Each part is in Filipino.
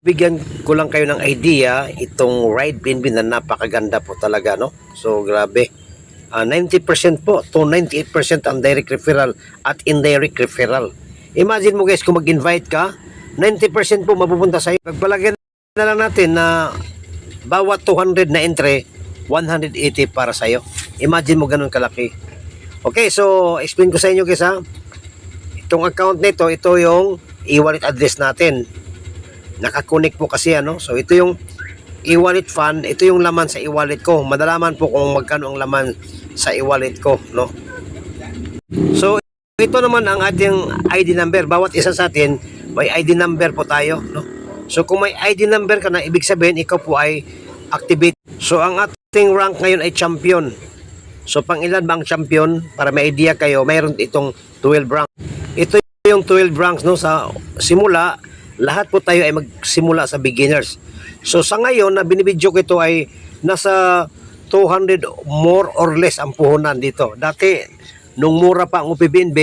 Bigyan ko lang kayo ng idea itong ride BNB na napakaganda po talaga, no? So grabe. 90% po to 98% ang direct referral at indirect referral. Imagine mo guys, kung mag-invite ka, 90% po mapupunta sa iyo. Pagpalagyan na lang natin na bawat 200 na entry, 180 para sa iyo. Imagine mo ganun kalaki. Okay, so explain ko sa inyo guys ha. Itong account nito, ito yung e-wallet address natin. Nakakonek po kasi ano. So ito yung e-wallet fund, ito yung laman sa e-wallet ko. Madalaman po kung magkano ang laman sa e-wallet ko, no? So ito naman ang ating ID number. Bawat isa sa atin may ID number po tayo, no? So kung may ID number ka na, ibig sabihin ikaw po ay activate. So ang ating rank ngayon ay champion. So pang ilan ba ang champion? Para may idea kayo, mayroon itong 12 rank. Ito yung 12 ranks, no? Sa simula, lahat po tayo ay magsimula sa beginners. So sa ngayon na binibidyo ko ito ay nasa 200 more or less ang puhunan dito. Dati nung mura pa ang UPBNB,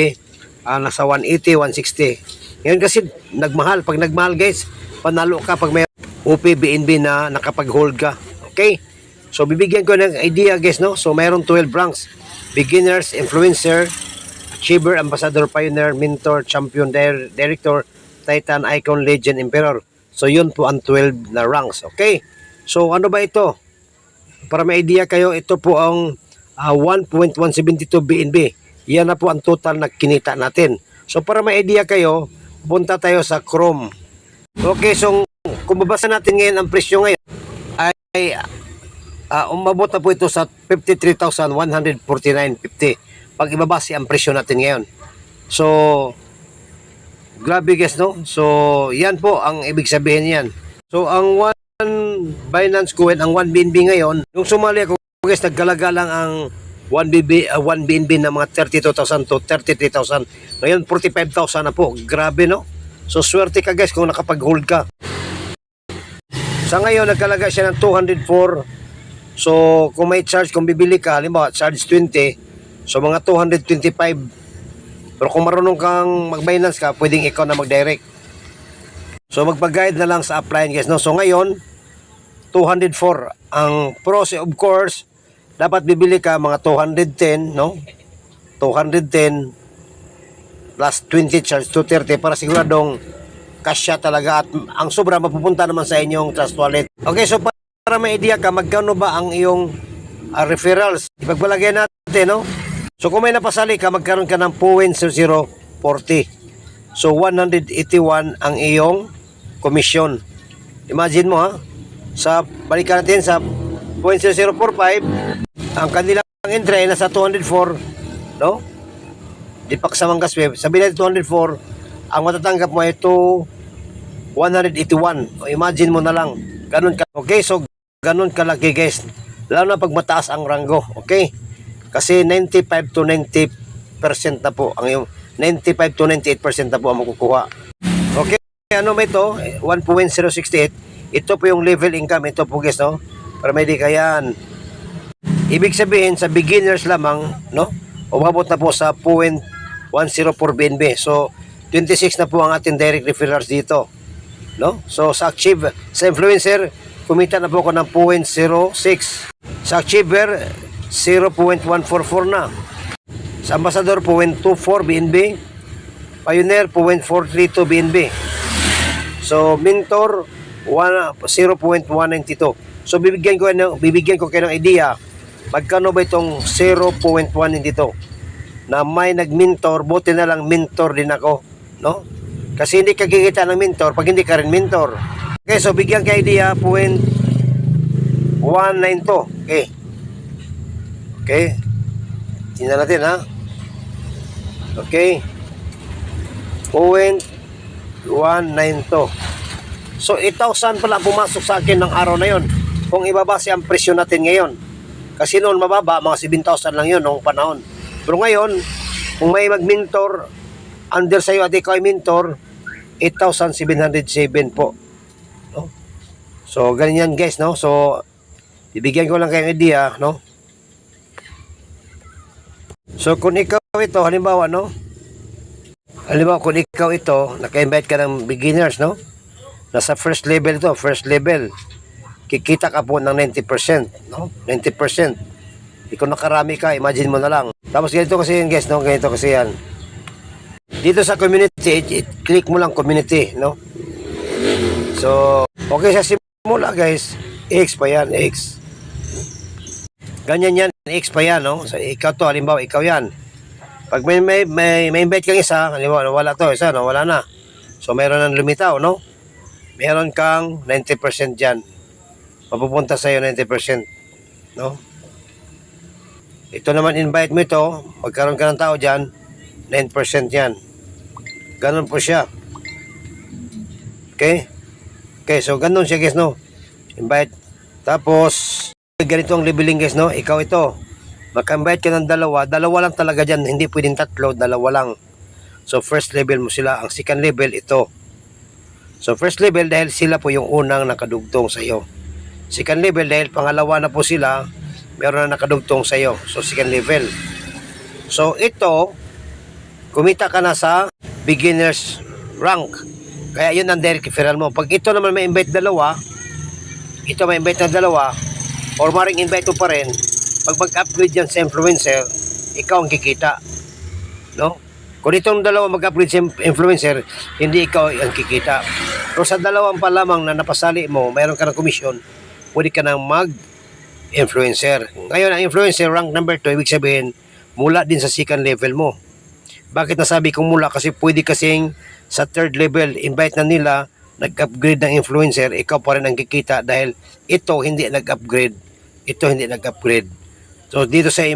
nasa 180, 160. Ngayon kasi nagmahal. Pag nagmahal guys, panalo ka pag may UPBNB na nakapag-hold ka. Okay? So bibigyan ko ng idea guys, no? So mayroon 12 ranks. Beginners, influencer, achiever, ambassador, pioneer, mentor, champion, director, titan, icon, legend, emperor. So yun po ang 12 na ranks. Okay? So ano ba ito? Para may idea kayo, ito po ang 1.172 BNB. Yan na po ang total na kinita natin. So para may idea kayo, punta tayo sa Chrome. Okay, so kung babasa natin ngayon ang presyo ngayon ay umabot na po ito sa 53,149.50 pag ibabase ang presyo natin ngayon. So grabe guys, no? So yan po ang ibig sabihin yan. So ang Binance Coin, ang 1 BNB ngayon, nung sumali ako guys, naggalaga lang ang 1 BNB na mga 32,000 to 33,000. Ngayon 45,000 na po. Grabe, no? So swerte ka guys kung nakapag-hold ka. Sa ngayon nagkalaga siya ng 204. So kung may charge, kung bibili ka, halimbawa charge 20, so mga 225. Pero kung marunong kang mag-Binance ka, pwedeng ikaw na mag-direct. So magpag-guide na lang sa upline guys, no? So ngayon 204 ang pros, of course dapat bibili ka mga 210, no? 210 plus 20 charge 230 para siguradong kasya talaga at ang sobra mapupunta naman sa inyong trust wallet. Okay, so para may idea ka magkano ba ang iyong referrals, ipagbalagay natin, no? So kung may napasali ka, magkaroon ka ng 0.0040. So 181 ang iyong commission. Imagine mo ha, sa balikan natin sa 0.0045, ang kanilang entry ay nasa 204, no? Di pa kasamang gas web. Sabi natin 204, ang matatanggap mo ay 181. O imagine mo na lang, ganun ka. Okay, so ganun kalaki guys. Lalo na pag mataas ang ranggo, okay? Kasi 95 to 90% na po ang iyong 95 to 98% na po ang makukuha. Okay, ano ba ito? 1.068. Ito po yung level income. Ito po guys, no? Para may di kayan. Ibig sabihin sa beginners lamang, no? Umabot na po sa 0.104 BNB. So 26 na po ang ating direct referrals dito, no? So sa achieve, sa influencer, kumita na po ako ng 0.06. Sa achiever, 0.144 na. Sa ambassador, 0.24 BNB. Pioneer, 0.432 BNB. So mentor, 0.192. So bibigyan ko kayo ng idea magkano ba itong 0.192 na may nag-mentor. Buti na lang mentor din ako, no? Kasi hindi ka kikita ng mentor pag hindi ka rin mentor. Okay, so bigyan ka idea 0.192. Okay. Okay. Tingnan natin ha. Okay. 0.192. So 8,000 pala pumasok sa akin ng araw na yon kung ibabase ang presyo natin ngayon. Kasi noon mababa, mga 7,000 lang yun noong panahon. Pero ngayon, kung may mag-mentor under sa'yo at ikaw ay mentor, 8,707 po, no? So ganyan guys, no? So bibigyan ko lang kayong idea, no? So kung ikaw ito, halimbawa, no? Halimbawa kung ikaw ito, naka-invite ka ng beginners, no? Nasa first level to, first level. Kikita ka po ng 90%, no? 90%. Kung nakarami ka, imagine mo na lang. Tapos ganito kasi yan guys, no? Ganito kasi yan. Dito sa community, click mo lang community, no? So, okay sa simula guys, X pa yan, X. Ganyan yan, X pa yan, no? So, ikaw to, halimbawa, ikaw yan. Pag may invite kang isa, halimbawa, wala to, isa, no? Wala na. So, mayroon ng lumitaw, no? Meron kang 90% dyan. Mapupunta sa'yo 90%, no? Ito naman, invite mo ito, magkaroon ka ng tao dyan, 9% yan. Ganon po siya. Okay? Okay, so ganon siya guys, no? Invite. Tapos, ganito ang leveling guys, no? Ikaw ito. Maka-invite ka ng dalawa lang talaga dyan. Hindi pwedeng tatlo, dalawa lang. So, first level mo sila. Ang second level, ito. So, first level dahil sila po yung unang nakadugtong sa iyo. Second level dahil pangalawa na po sila, meron na nakadugtong sa iyo. So, second level. So, ito, kumita ka na sa beginner's rank. Kaya yun ang direct referral mo. Pag ito naman may invite dalawa, ito may invite na dalawa, or maring invite mo pa rin, pag mag-upgrade yan sa influencer, ikaw ang kikita. No? Kung itong dalawa mag-upgrade sa influencer, hindi ikaw ang kikita. Pero sa dalawang pa lamang na napasali mo, mayroon ka ng komisyon, pwede ka nang mag-influencer. Ngayon, ang influencer rank number 2, ibig sabihin, mula din sa second level mo. Bakit nasabi kong mula? Kasi pwede kasing sa third level, invite na nila, nag-upgrade ng influencer, ikaw pa rin ang kikita dahil ito hindi nag-upgrade. Ito hindi nag-upgrade. So dito sa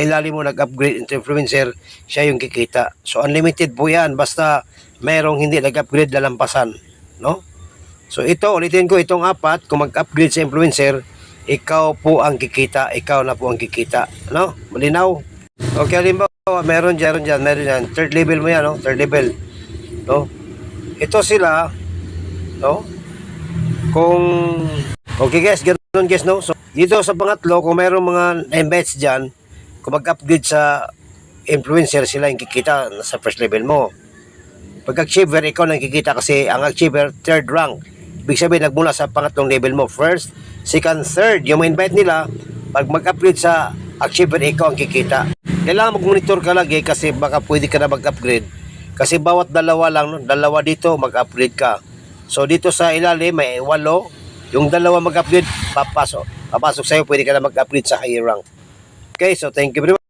ilalim mo nag-upgrade into influencer, siya yung kikita. So unlimited po yan, basta mayroong hindi nag-upgrade lalampasan. No? So ito, ulitin ko, itong apat, kung mag-upgrade sa influencer, ikaw po ang kikita, ikaw na po ang kikita. No? Malinaw? Okay, halimbawa, meron dyan. Third level mo yan, no? Third level. No? Ito sila, no? Kung, okay guys, ganoon guys, no? So, dito sa pangatlo, kung mayroong mga invites dyan, kung mag-upgrade sa influencer, sila yung kikita sa first level mo. Pag achiever, ikaw nang kikita kasi ang achiever, third rank. Ibig sabihin, nagmula sa pangatlong level mo. First, second, third. Yung invite nila, pag mag-upgrade sa achiever, ikaw ang kikita. Kailangan mag-monitor ka lagi kasi baka pwede ka na mag-upgrade. Kasi bawat dalawa lang, no? Dalawa dito, mag-upgrade ka. So dito sa ilalim, may 8. Yung dalawa mag-upgrade, papasok sa'yo, pwede ka na mag-upgrade sa higher rank. Okay, so thank you very much.